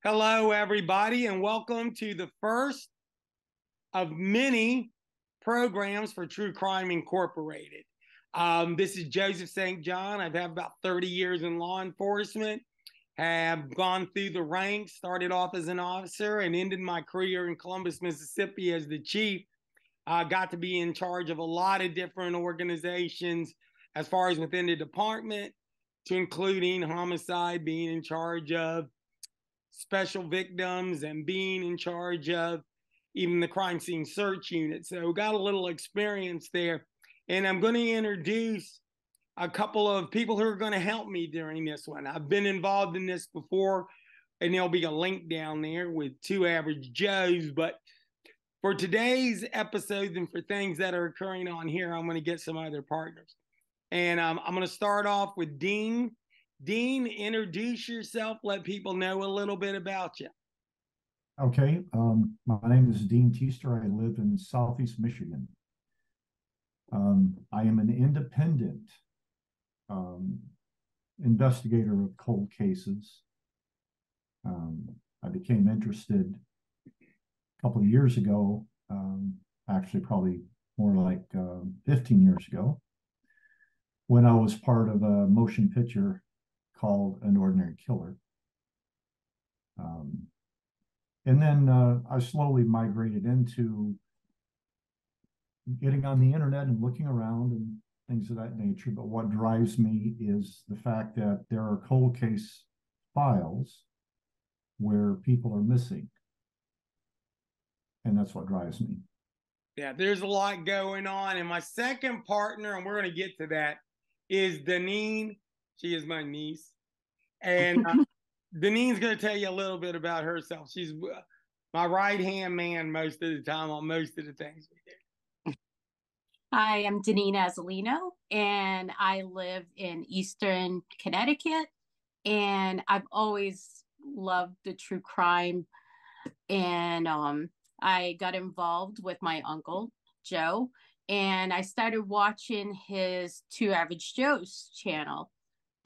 Hello, everybody, and welcome to the first of many programs for True Crime Incorporated. This is Joseph St. John. I've had about 30 years in law enforcement, have gone through the ranks, started off as an officer, and ended my career in Columbus, Mississippi as the chief. I got to be in charge of a lot of different organizations as far as within the department, to including homicide, being in charge of special victims and being in charge of even the crime scene search unit. So got a little experience there. And I'm going to introduce a couple of people who are going to help me during this one. I've been involved in this before, and there'll be a link down there with two average Joes. But for today's episode and for things that are occurring on here, I'm going to get some other partners. And I'm going to start off with Dean. Dean, introduce yourself. Let people know a little bit about you. Okay, my name is Dean Teaster. I live in Southeast Michigan. I am an independent investigator of cold cases. I became interested a couple of years ago, actually probably more like 15 years ago, when I was part of a motion picture called An Ordinary Killer. And then I slowly migrated into getting on the internet and looking around and things of that nature. But what drives me is the fact that there are cold case files where people are missing. And that's what drives me. Yeah, there's a lot going on. And my second partner, and we're going to get to that, is Deneen. She is my niece. And Deneen's going to tell you a little bit about herself. She's my right-hand man most of the time on most of the things we do. Hi, I'm Deneen Azzolino, and I live in Eastern Connecticut. And I've always loved the true crime. And I got involved with my uncle, Joe, and I started watching his Two Average Joes channel.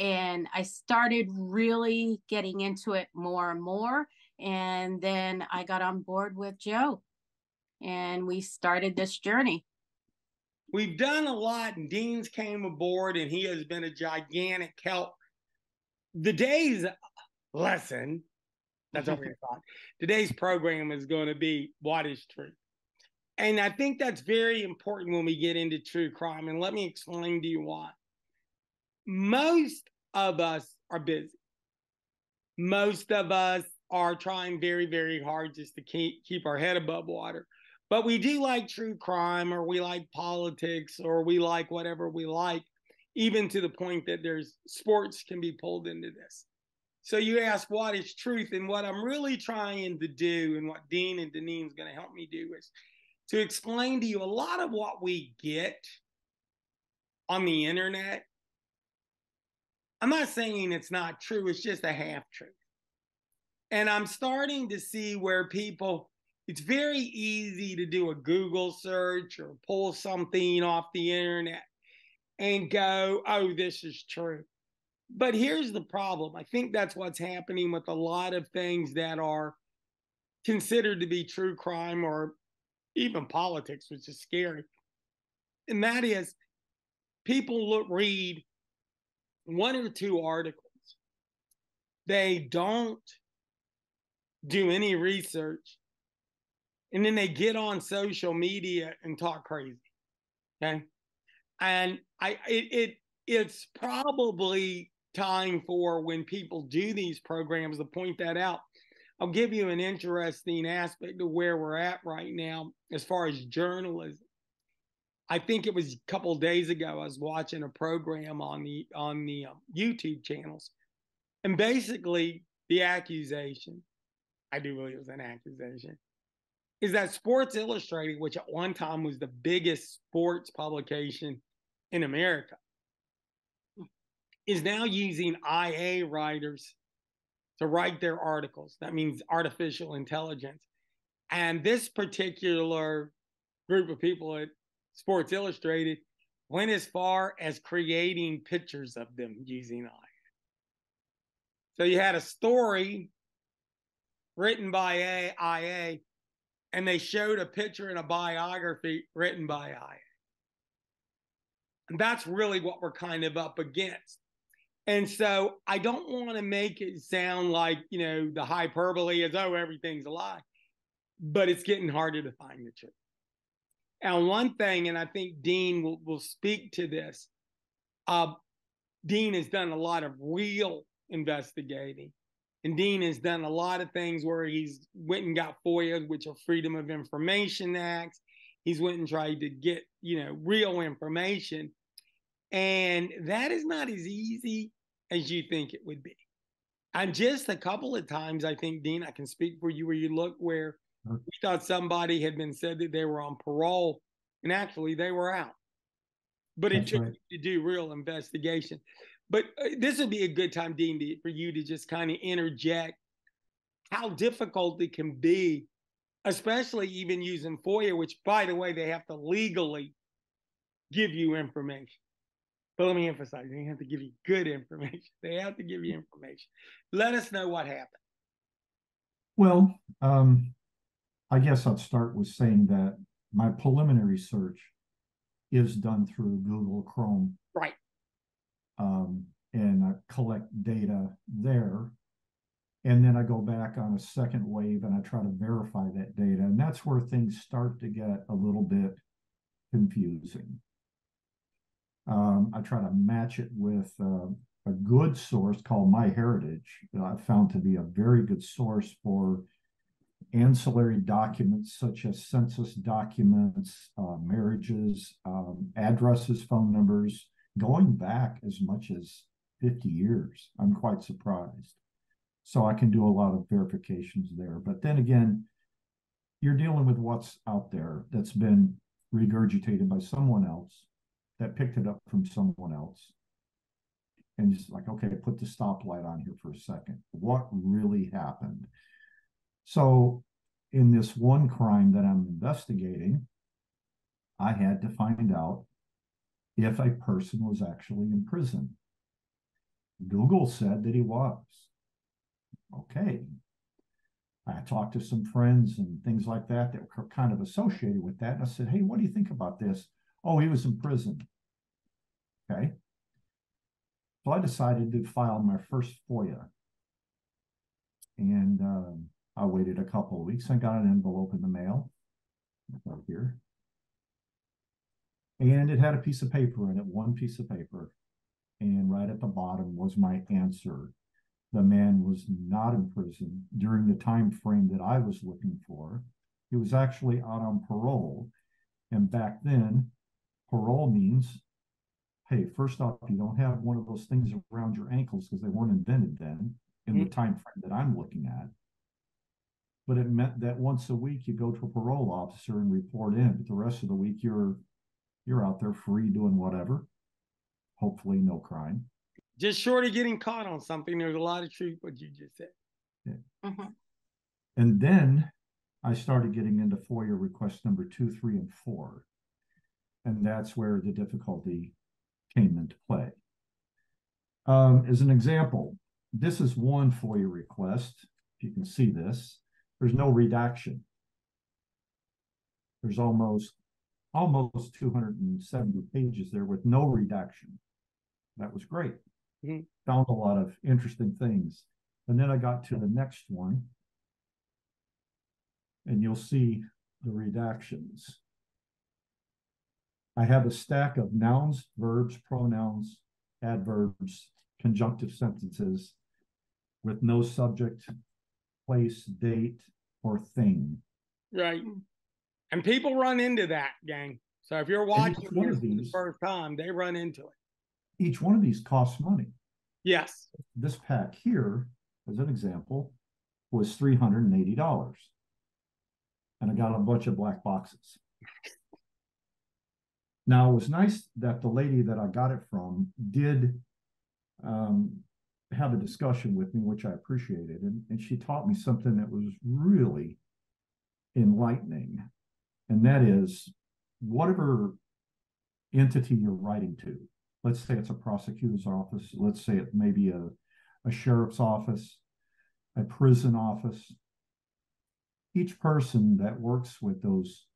And I started really getting into it more and more. And then I got on board with Joe, and we started this journey. We've done a lot, and Dean's came aboard, and he has been a gigantic help. Today's lesson, that's what we thought. Today's program is going to be What is Truth? And I think that's very important when we get into true crime. And let me explain to you why. Most of us are busy. Most of us are trying very, very hard just to keep our head above water. But we do like true crime, or we like politics, or we like whatever we like, even to the point that there's sports can be pulled into this. So you ask, what is truth? And what I'm really trying to do, and what Dean and Deneen is going to help me do, is to explain to you a lot of what we get on the internet. I'm not saying it's not true. It's just a half truth. And I'm starting to see where people, it's very easy to do a Google search or pull something off the internet and go, oh, this is true. But here's the problem. I think that's what's happening with a lot of things that are considered to be true crime, or even politics, which is scary. And that is, people read one or two articles. They don't do any research. And then they get on social media and talk crazy. Okay. And it's probably time for, when people do these programs, to point that out. I'll give you an interesting aspect of where we're at right now as far as journalism. I think it was a couple of days ago, I was watching a program on the YouTube channels. And basically the accusation, I do believe it was an accusation, is that Sports Illustrated, which at one time was the biggest sports publication in America, is now using IA writers to write their articles. That means artificial intelligence. And this particular group of people at Sports Illustrated went as far as creating pictures of them using AI. So you had a story written by IA, and they showed a picture in a biography written by IA. And that's really what we're kind of up against. And so I don't want to make it sound like, the hyperbole is, oh, everything's a lie, but it's getting harder to find the truth. And one thing, and I think Dean will speak to this, Dean has done a lot of real investigating. And Dean has done a lot of things where he's went and got FOIA, which are Freedom of Information Acts. He's went and tried to get, real information. And that is not as easy as you think it would be. And just a couple of times, I think, Dean, I can speak for you, where you look where we thought somebody had been said that they were on parole, and actually they were out. But it took you to do real investigation. But this would be a good time, Dean, for you to just kind of interject how difficult it can be, especially even using FOIA, which, by the way, they have to legally give you information. But let me emphasize, they have to give you good information. They have to give you information. Let us know what happened. Well, I guess I'd start with saying that my preliminary search is done through Google Chrome. Right. And I collect data there. And then I go back on a second wave and I try to verify that data. And that's where things start to get a little bit confusing. I try to match it with a good source called MyHeritage that I found to be a very good source for ancillary documents such as census documents, marriages, addresses, phone numbers, going back as much as 50 years. I'm quite surprised. So I can do a lot of verifications there. But then again, you're dealing with what's out there that's been regurgitated by someone else that picked it up from someone else. And just like, okay, put the stoplight on here for a second. What really happened? So in this one crime that I'm investigating, I had to find out if a person was actually in prison. Google said that he was. Okay. I talked to some friends and things like that that were kind of associated with that. And I said, hey, what do you think about this? Oh, he was in prison. Okay. So I decided to file my first FOIA. And I waited a couple of weeks. I got an envelope in the mail right here. And it had a piece of paper in it, one piece of paper. And right at the bottom was my answer. The man was not in prison during the time frame that I was looking for. He was actually out on parole. And back then, parole means, hey, first off, you don't have one of those things around your ankles because they weren't invented then in the time frame that I'm looking at. But it meant that once a week you go to a parole officer and report in, but the rest of the week you're out there free doing whatever. Hopefully no crime. Just short of getting caught on something, there's a lot of truth what you just said. Yeah. Mm-hmm. And then I started getting into FOIA request number 2, 3, and 4. And that's where the difficulty came into play. As an example, this is one FOIA request. If you can see this, there's no redaction. There's almost 270 pages there with no redaction. That was great. Mm-hmm. Found a lot of interesting things. And then I got to the next one, and you'll see the redactions. I have a stack of nouns, verbs, pronouns, adverbs, conjunctive sentences with no subject, place, date, or thing. Right. And people run into that, gang. So if you're watching this for the first time, they run into it. Each one of these costs money. Yes. This pack here, as an example, was $380. And I got a bunch of black boxes. Now, it was nice that the lady that I got it from did have a discussion with me, which I appreciated. And she taught me something that was really enlightening. And that is, whatever entity you're writing to, let's say it's a prosecutor's office, let's say it may be a sheriff's office, a prison office, each person that works with those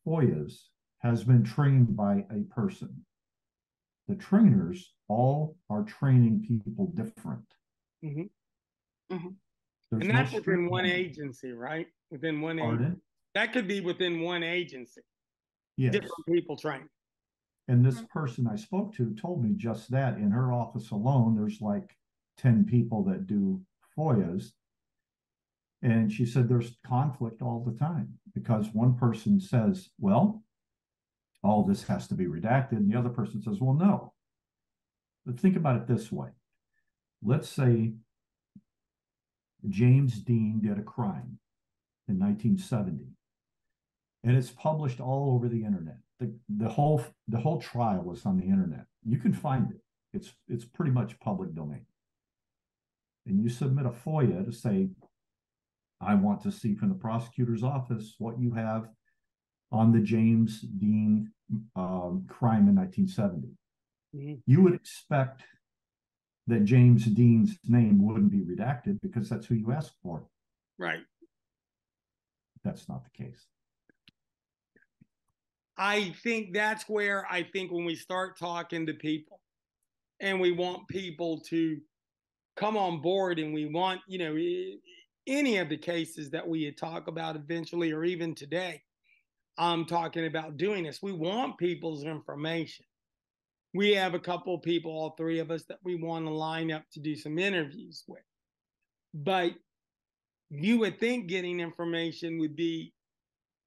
FOIAs has been trained by a person. The trainers all are training people different. Mm-hmm. Mm-hmm. And There's no that's within one streamlining. agency, right? Within one agency. Pardon? That could be within one agency. Yes. Different people trained. And this person I spoke to told me just that. In her office alone, there's like 10 people that do FOIAs. And she said there's conflict all the time because one person says, well, all this has to be redacted. And the other person says, well, no. But think about it this way. Let's say James Dean did a crime in 1970, and it's published all over the internet. The whole trial is on the internet. You can find it. It's pretty much public domain. And you submit a FOIA to say, I want to see from the prosecutor's office what you have on the James Dean crime in 1970. Mm-hmm. You would expect that James Dean's name wouldn't be redacted because that's who you asked for. Right. That's not the case. I think that's where I think when we start talking to people and we want people to come on board and we want, you know, any of the cases that we talk about eventually or even today, I'm talking about doing this. We want people's information. We have a couple of people, all three of us, that we want to line up to do some interviews with. But you would think getting information would be,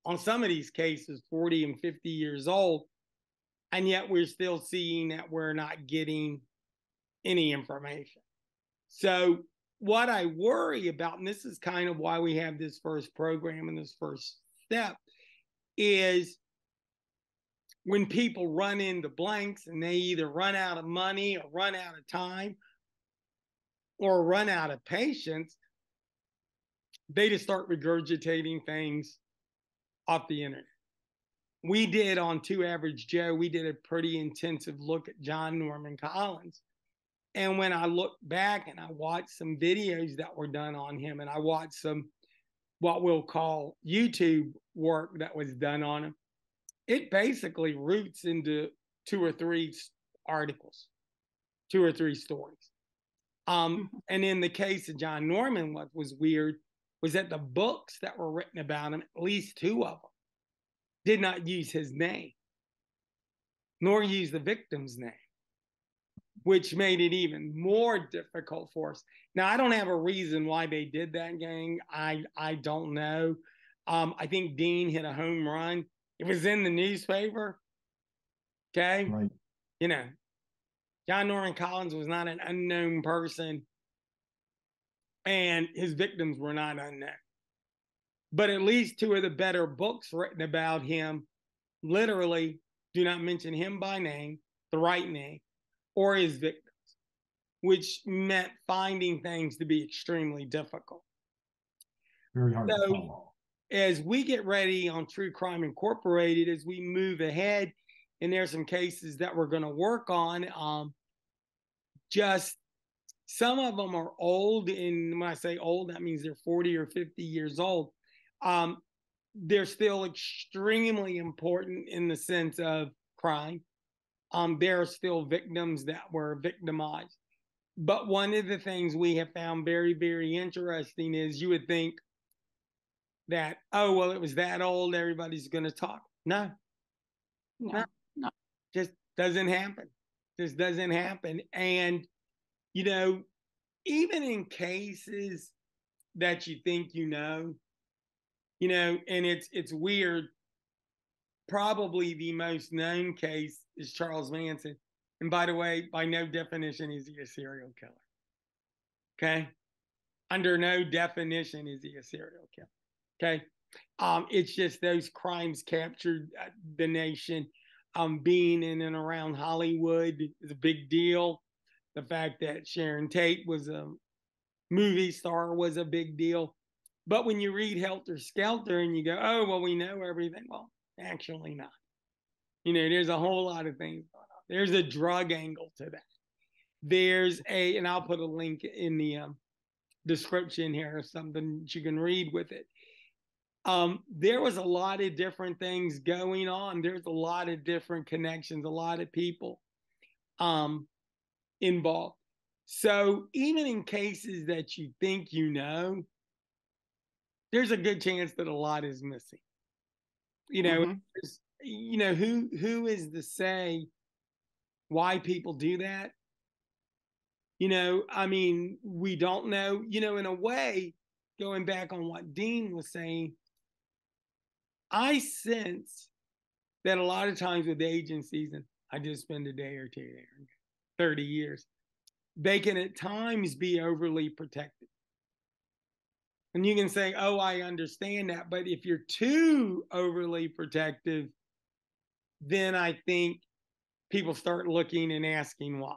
on some of these cases, 40 and 50 years old. And yet we're still seeing that we're not getting any information. So what I worry about, and this is kind of why we have this first program and this first step, is when people run into blanks and they either run out of money or run out of time or run out of patience, they just start regurgitating things off the internet. We did on Two Average Joe, we did a pretty intensive look at John Norman Collins. And when I look back and I watched some videos that were done on him, and I watched some what we'll call YouTube work that was done on him, it basically roots into 2 or 3 articles, 2 or 3 stories. And in the case of John Norman, what was weird was that the books that were written about him, at least 2 of them, did not use his name, nor use the victim's name, which made it even more difficult for us. Now, I don't have a reason why they did that, gang. I don't know. I think Dean hit a home run. It was in the newspaper. Okay. Right. You know, John Norman Collins was not an unknown person, and his victims were not unknown. But at least 2 of the better books written about him literally do not mention him by name, the right name, or his victims, which meant finding things to be extremely difficult. Very hard to follow. As we get ready on True Crime Incorporated, as we move ahead, and there's some cases that we're going to work on, just some of them are old, and when I say old, that means they're 40 or 50 years old. They're still extremely important in the sense of crime. There are still victims that were victimized. But one of the things we have found very, very interesting is you would think that, oh, well, it was that old, everybody's going to talk. No. Just doesn't happen. Just doesn't happen. And, you know, even in cases that you think you know, and it's weird, probably the most known case is Charles Manson. And by the way, by no definition is he a serial killer. Okay? Under no definition is he a serial killer. Okay? It's just those crimes captured the nation. Being in and around Hollywood is a big deal. The fact that Sharon Tate was a movie star was a big deal. But when you read Helter Skelter and you go, oh, well, we know everything. Well, actually not. There's a whole lot of things going on. There's a drug angle to that. And I'll put a link in the description here, something you can read with it. There was a lot of different things going on. There's a lot of different connections, a lot of people involved. So even in cases that you think you know, there's a good chance that a lot is missing. You know, who is to say why people do that? You know, I mean, we don't know. You know, in a way, going back on what Dean was saying, I sense that a lot of times with agencies, and I just spend a day or two there, 30 years, they can at times be overly protective. And you can say, oh, I understand that. But if you're too overly protective, then I think people start looking and asking why.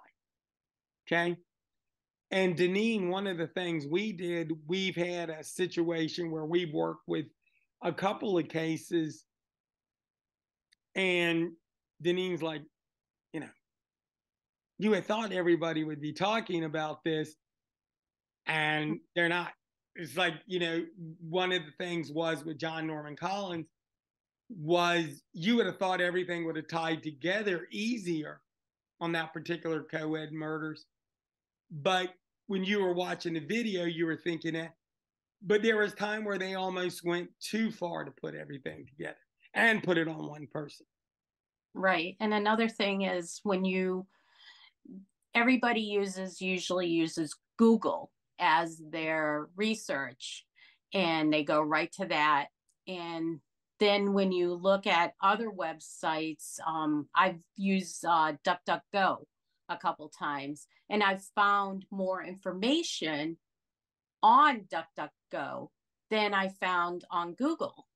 Okay. And Deneen, one of the things we did, we've had a situation where we've worked with a couple of cases, and Deneen's like, you know, you had thought everybody would be talking about this, and they're not. It's like, you know, one of the things was with John Norman Collins was you would have thought everything would have tied together easier on that particular co-ed murders. But when you were watching the video, you were thinking that, but there was time where they almost went too far to put everything together and put it on one person. Right. And another thing is everybody usually uses Google as their research, and they go right to that. And then when you look at other websites, I've used DuckDuckGo a couple times, and I've found more information on DuckDuckGo than I found on Google.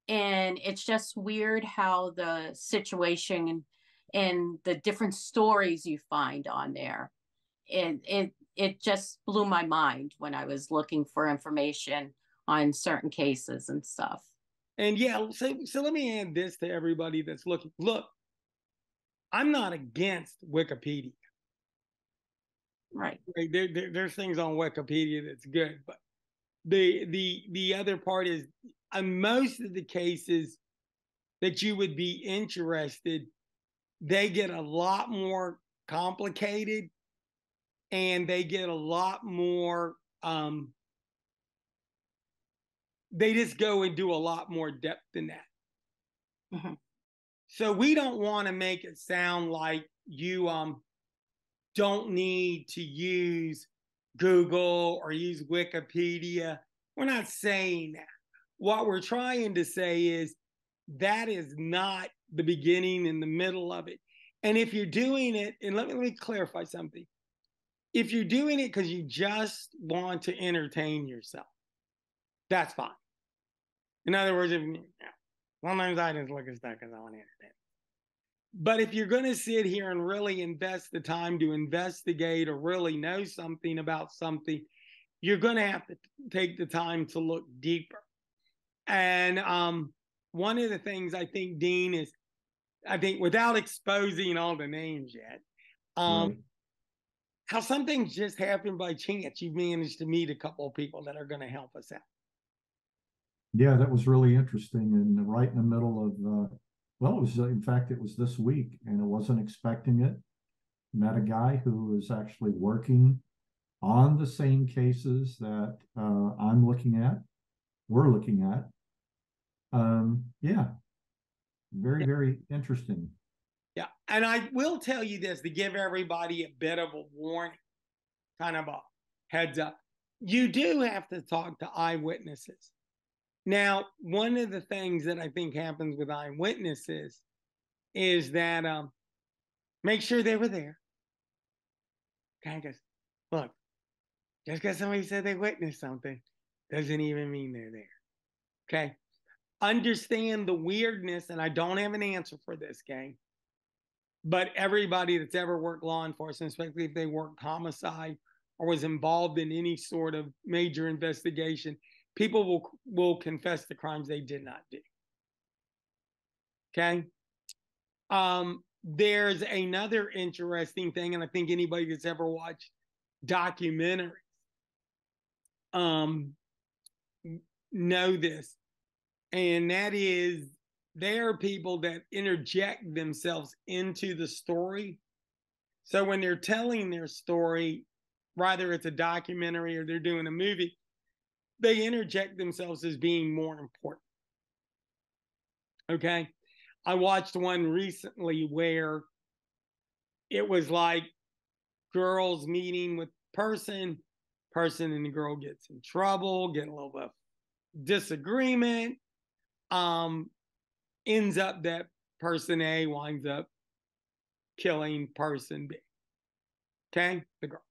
And it's just weird how the situation and the different stories you find on there. It just blew my mind when I was looking for information on certain cases and stuff. And yeah, so let me add this to everybody that's looking. Look, I'm not against Wikipedia. Right. There's things on Wikipedia that's good, but the other part is, in most of the cases that you would be interested, they get a lot more complicated, and they get a lot more they just go and do a lot more depth than that. Mm-hmm. So we don't want to make it sound like you don't need to use Google or use Wikipedia. We're not saying that. What we're trying to say is that is not the beginning and the middle of it. And if you're doing it, and let me clarify something. If you're doing it because you just want to entertain yourself, that's fine. In other words, sometimes I just look at stuff because I want to entertain. But if you're going to sit here and really invest the time to investigate or really know something about something, you're going to have to take the time to look deeper. And one of the things I think, Dean, is, I think without exposing all the names yet, Right. how some things just happen by chance. You've managed to meet a couple of people that are going to help us out. Yeah, that was really interesting. And right in the middle of, well, it was, in fact, it was this week, and I wasn't expecting it. Met a guy who was actually working on the same cases that I'm looking at, we're looking at. Yeah, very, very interesting. Yeah. And I will tell you this to give everybody a bit of a warning, kind of a heads up. You do have to talk to eyewitnesses. Now, one of the things that I think happens with eyewitnesses is that make sure they were there. Okay, because look, just because somebody said they witnessed something doesn't even mean they're there. Okay, understand the weirdness, and I don't have an answer for this, gang. But everybody that's ever worked law enforcement, especially if they worked homicide or was involved in any sort of major investigation, people will confess the crimes they did not do. Okay. There's another interesting thing, and I think anybody that's ever watched documentaries know this. And that is, there are people that interject themselves into the story. So when they're telling their story, whether it's a documentary or they're doing a movie, they interject themselves as being more important. Okay. I watched one recently where it was like girls meeting with person and the girl gets in trouble, get a little bit of disagreement, ends up that person A winds up killing person B. Okay, the girl.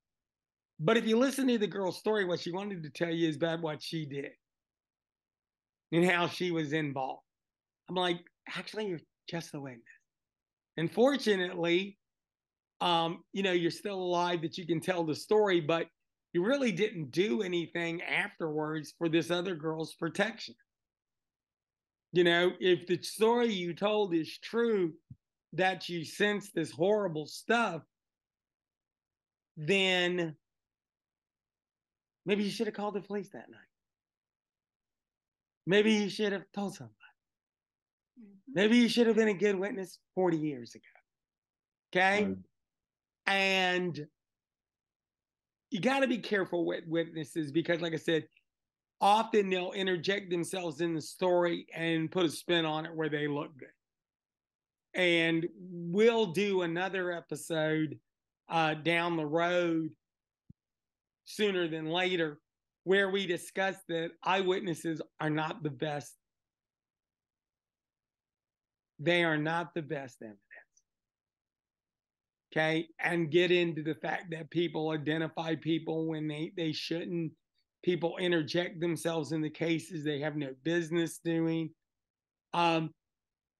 But if you listen to the girl's story, what she wanted to tell you is about what she did and how she was involved. I'm like, actually, you're just the witness. And fortunately, you're still alive that you can tell the story, but you really didn't do anything afterwards for this other girl's protection. If the story you told is true, that you sense this horrible stuff, then maybe you should have called the police that night. Maybe you should have told somebody. Maybe you should have been a good witness 40 years ago. Okay? And you got to be careful with witnesses because, like I said, often they'll interject themselves in the story and put a spin on it where they look good. And we'll do another episode down the road sooner than later where we discuss that eyewitnesses are not the best. They are not the best evidence. Okay, and get into the fact that people identify people when they shouldn't. People interject themselves in the cases they have no business doing.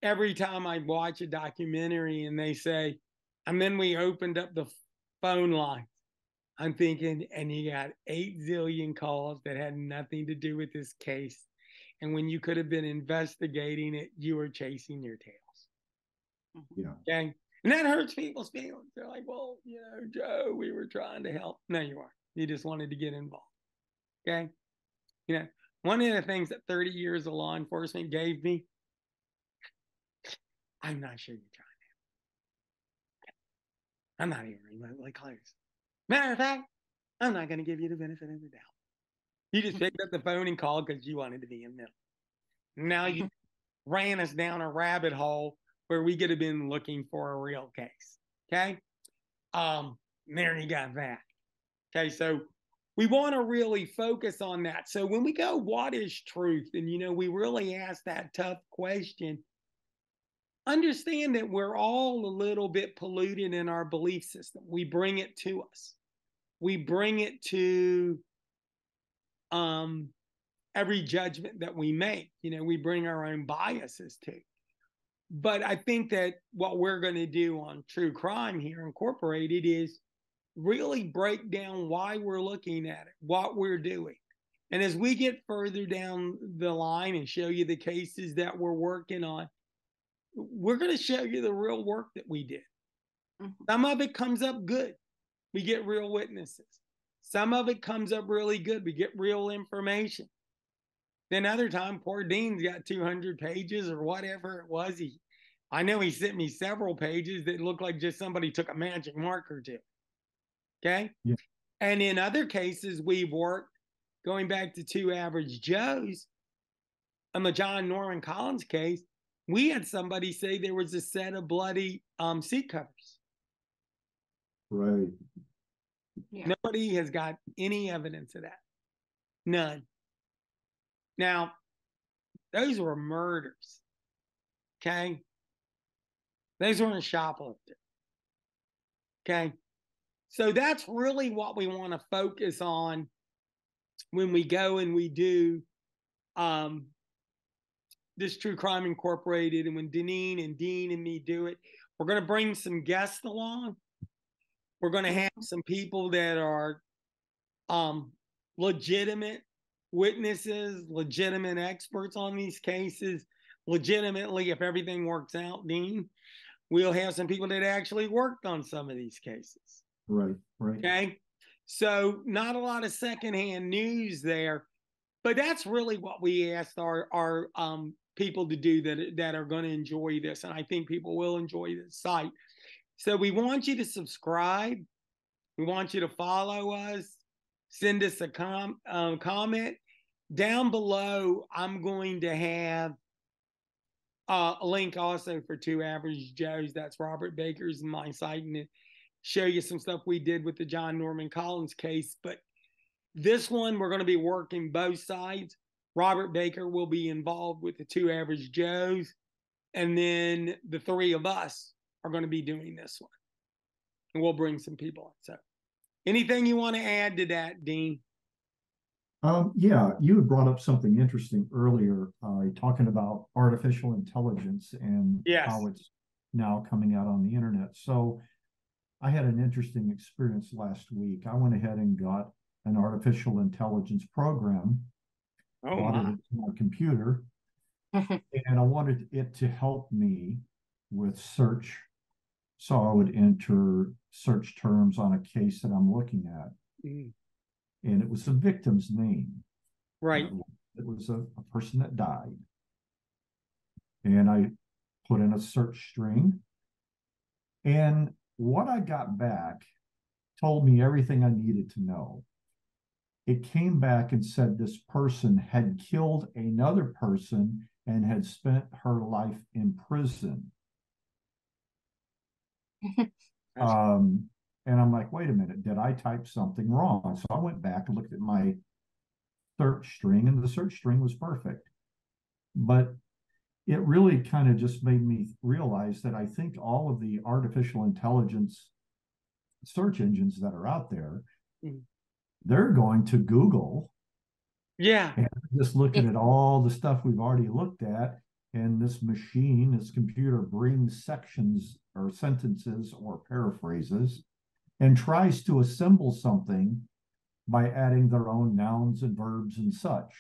Every time I watch a documentary and they say, and then we opened up the phone lines, I'm thinking, and you got 8 zillion calls that had nothing to do with this case. And when you could have been investigating it, you were chasing your tails. Yeah. Okay. And that hurts people's feelings. They're like, well, Joe, we were trying to help. No, you weren't. You just wanted to get involved. Okay. One of the things that 30 years of law enforcement gave me, I'm not sure you're trying to. I'm not even remotely close. Matter of fact, I'm not going to give you the benefit of the doubt. You just picked up the phone and called because you wanted to be in the middle. Now you ran us down a rabbit hole where we could have been looking for a real case. Okay. There you got that. Okay. So we want to really focus on that. So when we go, what is truth? And, we really ask that tough question. Understand that we're all a little bit polluted in our belief system. We bring it to us. We bring it to every judgment that we make. We bring our own biases to. But I think that what we're going to do on True Crime here Incorporated is really break down why we're looking at it, what we're doing. And as we get further down the line and show you the cases that we're working on, we're going to show you the real work that we did. Some of it comes up good. We get real witnesses. Some of it comes up really good. We get real information. Then other time, poor Dean's got 200 pages or whatever it was. I know he sent me several pages that looked like just somebody took a magic marker to. Okay? Yeah. And in other cases, we've worked, going back to Two Average Joes, on the John Norman Collins case, we had somebody say there was a set of bloody seat covers. Right. Yeah. Nobody has got any evidence of that. None. Now, those were murders. Okay? Those weren't shoplifting. Okay? So that's really what we want to focus on when we go and we do this True Crime Incorporated, and when Deneen and Dean and me do it. We're going to bring some guests along. We're going to have some people that are legitimate witnesses, legitimate experts on these cases. Legitimately, if everything works out, Dean, we'll have some people that actually worked on some of these cases. Right. Okay. So not a lot of secondhand news there. But that's really what we asked our people to do that are going to enjoy this, and I think people will enjoy this site. So we want you to subscribe. We want you to follow us. Send us a comment down below. I'm going to have a link also for Two Average Joes. That's Robert Baker's and my site, and show you some stuff we did with the John Norman Collins case. But this one, we're going to be working both sides. Robert Baker will be involved with the Two Average Joes, and then the three of us are going to be doing this one. And we'll bring some people on. So anything you want to add to that, Dean? Yeah, you had brought up something interesting earlier, talking about artificial intelligence and how it's now coming out on the internet. So I had an interesting experience last week. I went ahead and got an artificial intelligence program, brought it into my computer, and I wanted it to help me with search. So I would enter search terms on a case that I'm looking at. And it was the victim's name. Right. It was a person that died. And I put in a search string. And what I got back told me everything I needed to know. It came back and said this person had killed another person and had spent her life in prison. And I'm like, wait a minute, did I type something wrong? So I went back and looked at my search string, and the search string was perfect. But it really kind of just made me realize that I think all of the artificial intelligence search engines that are out there, they're going to Google. Yeah. And just looking at all the stuff we've already looked at, and this machine, this computer brings sections or sentences or paraphrases and tries to assemble something by adding their own nouns and verbs and such.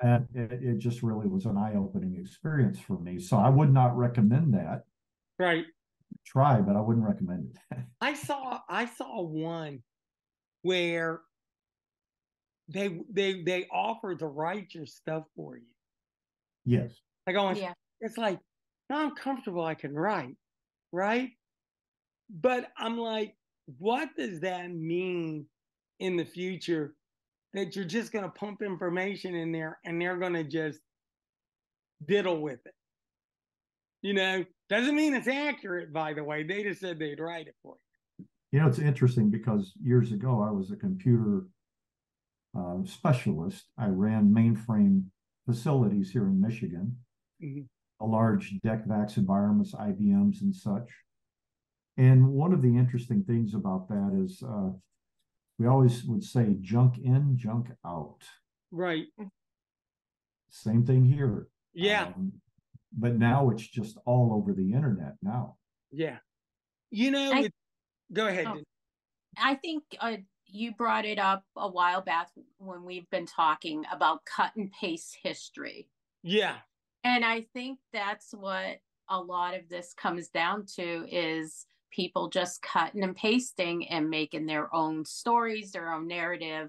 And it just really was an eye-opening experience for me. So I would not recommend that. Right. Try, but I wouldn't recommend it. I saw one where they offer to write your stuff for you. Yes. Like it's like, no, I'm comfortable, I can write, right? But I'm like, what does that mean in the future, that you're just going to pump information in there and they're going to just diddle with it? You know, doesn't mean it's accurate, by the way. They just said they'd write it for you. You know, it's interesting because years ago I was a computer specialist. I ran mainframe facilities here in Michigan, a large DECVAX environments, IBMs and such. And one of the interesting things about that is we always would say junk in, junk out. Right. Same thing here. Yeah. But now it's just all over the internet now. Yeah. You know, go ahead. I think you brought it up a while back when we've been talking about cut and paste history. Yeah. And I think that's what a lot of this comes down to, is people just cutting and pasting and making their own stories, their own narrative,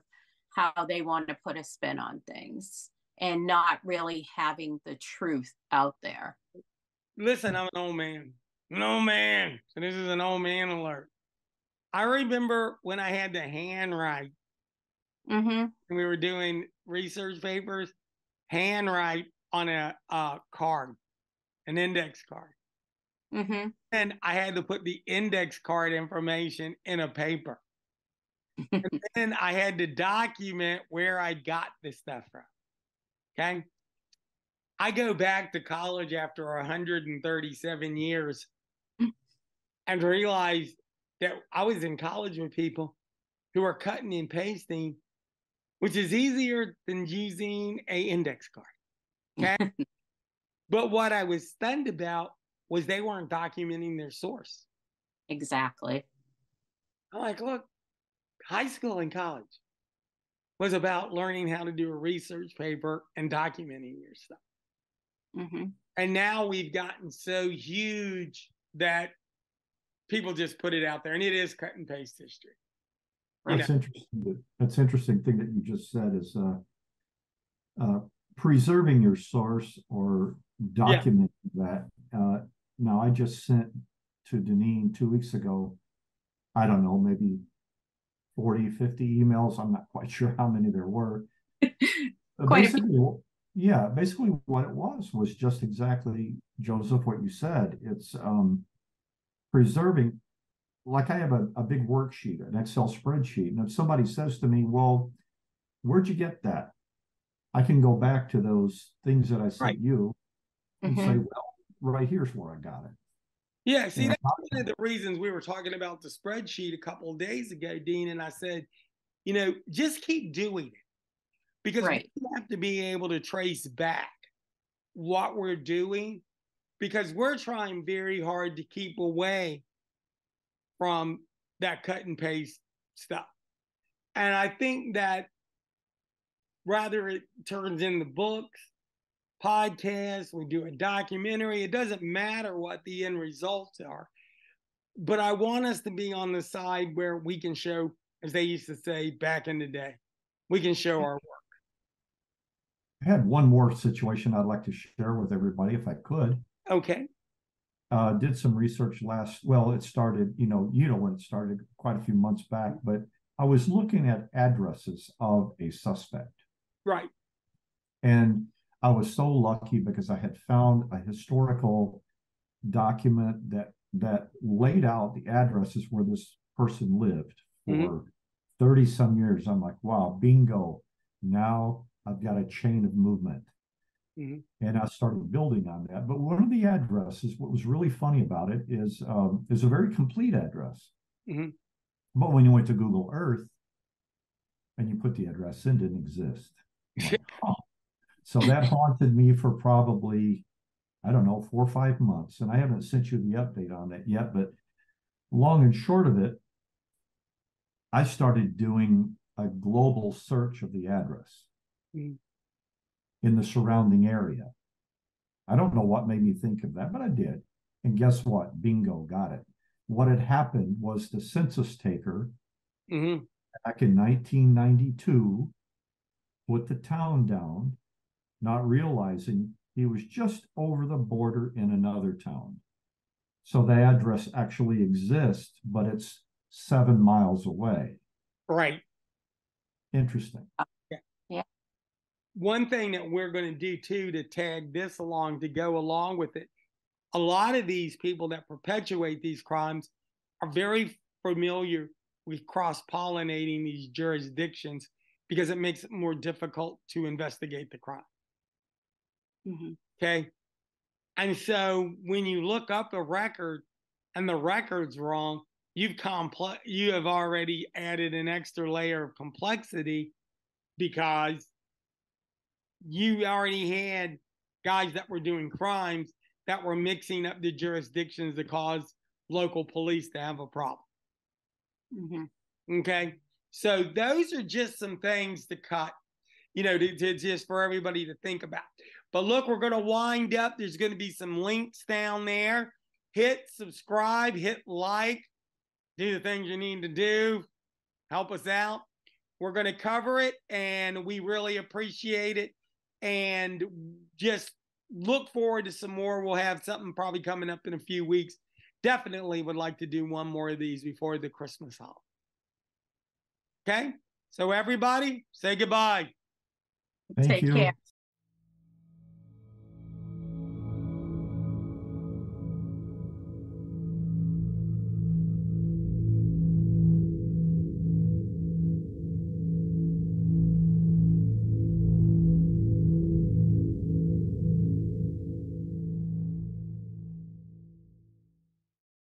how they want to put a spin on things, and not really having the truth out there. Listen, I'm an old man. An old man. So this is an old man alert. I remember when I had to handwrite, and we were doing research papers, handwrite on a card, an index card. And I had to put the index card information in a paper. And then I had to document where I got this stuff from. Okay. I go back to college after 137 years and realize that I was in college with people who are cutting and pasting, which is easier than using an index card. Okay. But what I was stunned about was they weren't documenting their source. Exactly. I'm like, look, high school and college was about learning how to do a research paper and documenting your stuff. And now we've gotten so huge that people just put it out there, and it is cut and paste history. That's interesting. That's interesting thing that you just said is preserving your source or documenting that. Now, I just sent to Deneen 2 weeks ago, I don't know, maybe 40, 50 emails. I'm not quite sure how many there were. Basically, basically what it was just exactly, Joseph, what you said. It's preserving, like I have a big worksheet, an Excel spreadsheet. And if somebody says to me, well, where'd you get that? I can go back to those things that I sent you and say, well, right here's where I got it. Yeah, see, that's one of the reasons we were talking about the spreadsheet a couple of days ago, Dean. And I said, you know, just keep doing it, because we have to be able to trace back what we're doing, because we're trying very hard to keep away from that cut and paste stuff. And I think that rather it turns into books, podcasts, we do a documentary, it doesn't matter what the end results are. But I want us to be on the side where we can show, as they used to say back in the day, we can show our work. I had one more situation I'd like to share with everybody, if I could. Okay. Did some research it started, when it started quite a few months back, but I was looking at addresses of a suspect. Right. And I was so lucky because I had found a historical document that laid out the addresses where this person lived for 30 some years. I'm like, wow, bingo. Now I've got a chain of movement. And I started building on that. But one of the addresses, what was really funny about it is a very complete address. But when you went to Google Earth and you put the address in, it didn't exist. Like, so that haunted me for probably, I don't know, 4 or 5 months. And I haven't sent you the update on that yet. But long and short of it, I started doing a global search of the address in the surrounding area. I don't know what made me think of that, but I did. And guess what? Bingo, got it. What had happened was the census taker back in 1992 put the town down, not realizing he was just over the border in another town. So the address actually exists, but it's 7 miles away. Right. Interesting. Yeah. One thing that we're going to do too, to tag this along, to go along with it, a lot of these people that perpetuate these crimes are very familiar with cross-pollinating these jurisdictions, because it makes it more difficult to investigate the crime. Okay. And so when you look up a record and the record's wrong, you have already added an extra layer of complexity, because you already had guys that were doing crimes that were mixing up the jurisdictions to cause local police to have a problem. Okay. So those are just some things to cut, to just for everybody to think about. But look, we're going to wind up. There's going to be some links down there. Hit subscribe, hit like, do the things you need to do. Help us out. We're going to cover it, and we really appreciate it. And just look forward to some more. We'll have something probably coming up in a few weeks. Definitely would like to do one more of these before the Christmas holiday. Okay? So everybody, say goodbye. Thank you. Take care.